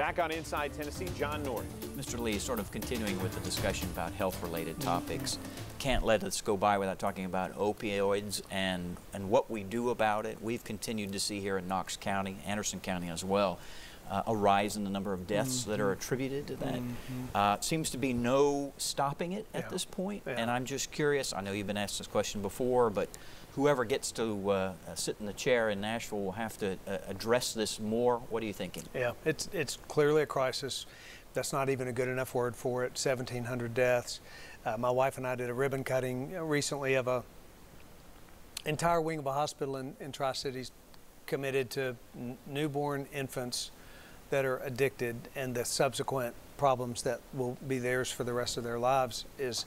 Back on Inside Tennessee, John Norrie. Mr. Lee, sort of continuing with the discussion about health-related topics, can't let us go by without talking about opioids and what we do about it. We've continued to see here in Knox County, Anderson County as well, a rise in the number of deaths that are attributed to that. Seems to be no stopping it at this point, and I'm just curious, I know you've been asked this question before, but whoever gets to sit in the chair in Nashville will have to address this more. What are you thinking? Yeah, it's clearly a crisis. That's not even a good enough word for it. 1,700 deaths. My wife and I did a ribbon cutting recently of a entire wing of a hospital in Tri-Cities committed to newborn infants that are addicted, and the subsequent problems that will be theirs for the rest of their lives is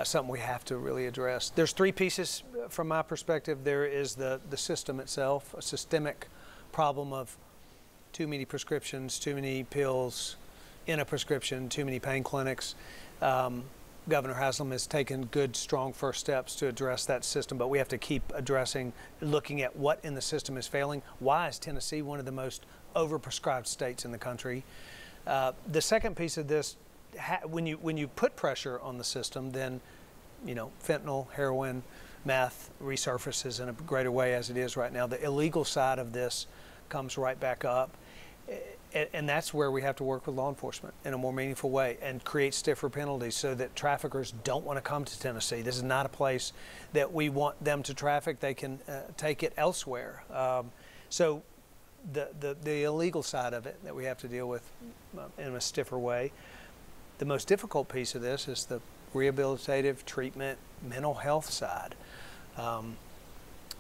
something we have to really address. There's three pieces from my perspective. There is the system itself, a systemic problem of too many prescriptions, too many pills in a prescription, too many pain clinics. Governor Haslam has taken good, strong first steps to address that system, but we have to keep addressing, looking at what in the system is failing. Why is Tennessee one of the most overprescribed states in the country? The second piece of this, when you put pressure on the system, then fentanyl, heroin, meth resurfaces in a greater way as it is right now. The illegal side of this comes right back up. And that's where we have to work with law enforcement in a more meaningful way and create stiffer penalties so that traffickers don't want to come to Tennessee. This is not a place that we want them to traffic. They can take it elsewhere. So the illegal side of it that we have to deal with in a stiffer way. The most difficult piece of this is the rehabilitative treatment, mental health side.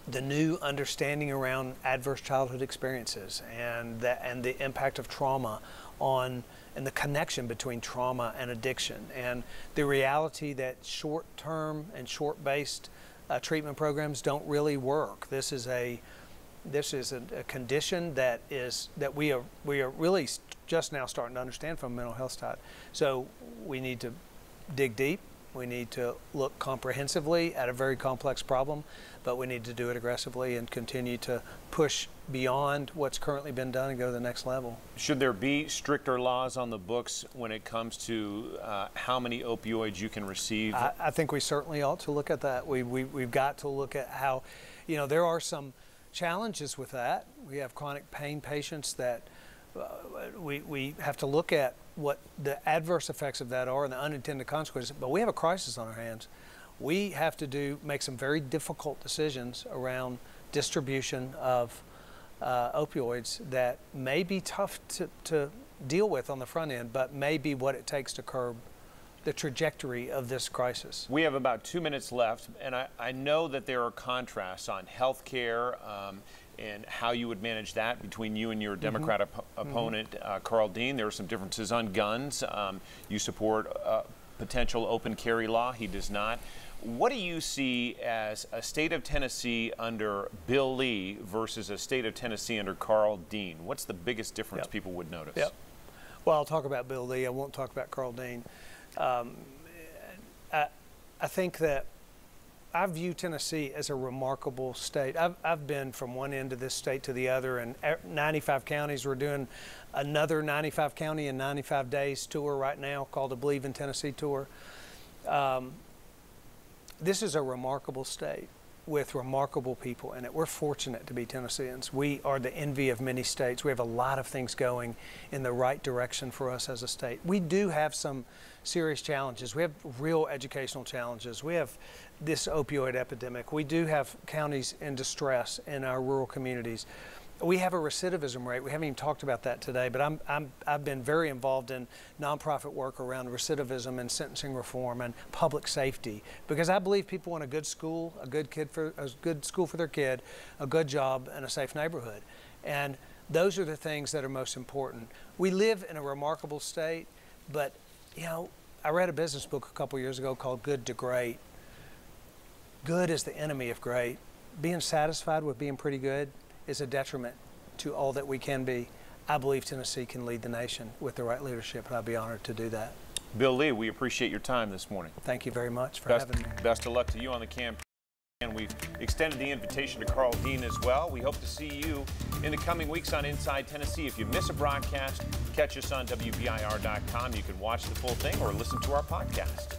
The new understanding around adverse childhood experiences and the impact of trauma and the connection between trauma and addiction, and the reality that short-term and short-based treatment programs don't really work. This is a condition that we are really just now starting to understand from a mental health side. So we need to dig deep. We need to look comprehensively at a very complex problem, but we need to do it aggressively and continue to push beyond what's currently been done and go to the next level. Should there be stricter laws on the books when it comes to how many opioids you can receive? I think we certainly ought to look at that. We've got to look at how, there are some challenges with that. We have chronic pain patients that we have to look at what the adverse effects of that are and the unintended consequences, but we have a crisis on our hands. We have to make some very difficult decisions around distribution of opioids that may be tough to deal with on the front end, but may be what it takes to curb the trajectory of this crisis. We have about 2 minutes left, and I know that there are contrasts on health care and how you would manage that between you and your Democrat opponent, Carl Dean. There are some differences on guns. You support potential open carry law. He does not. What do you see as a state of Tennessee under Bill Lee versus a state of Tennessee under Carl Dean? What's the biggest difference people would notice? Well, I'll talk about Bill Lee. I won't talk about Carl Dean. I think that I view Tennessee as a remarkable state. I've been from one end of this state to the other, and 95 counties. We're doing another 95 county in 95 days tour right now called the Believe in Tennessee tour. This is a remarkable state with remarkable people in it. We're fortunate to be Tennesseans. We are the envy of many states. We have a lot of things going in the right direction for us as a state. We do have some serious challenges. We have real educational challenges. We have this opioid epidemic. We do have counties in distress in our rural communities. We have a recidivism rate. We haven't even talked about that today, but I've been very involved in nonprofit work around recidivism and sentencing reform and public safety, because I believe people want a good school, a good school for their kid, a good job, and a safe neighborhood. And those are the things that are most important. We live in a remarkable state, but I read a business book a couple years ago called Good to Great. Good is the enemy of great. Being satisfied with being pretty good is a detriment to all that we can be. I believe Tennessee can lead the nation with the right leadership, and I'd be honored to do that. Bill Lee, we appreciate your time this morning. Thank you very much for having me. Best of luck to you on the campaign. And we've extended the invitation to Carl Dean as well. We hope to see you in the coming weeks on Inside Tennessee. If you miss a broadcast, Catch us on WBIR.com. You can watch the full thing or listen to our podcast.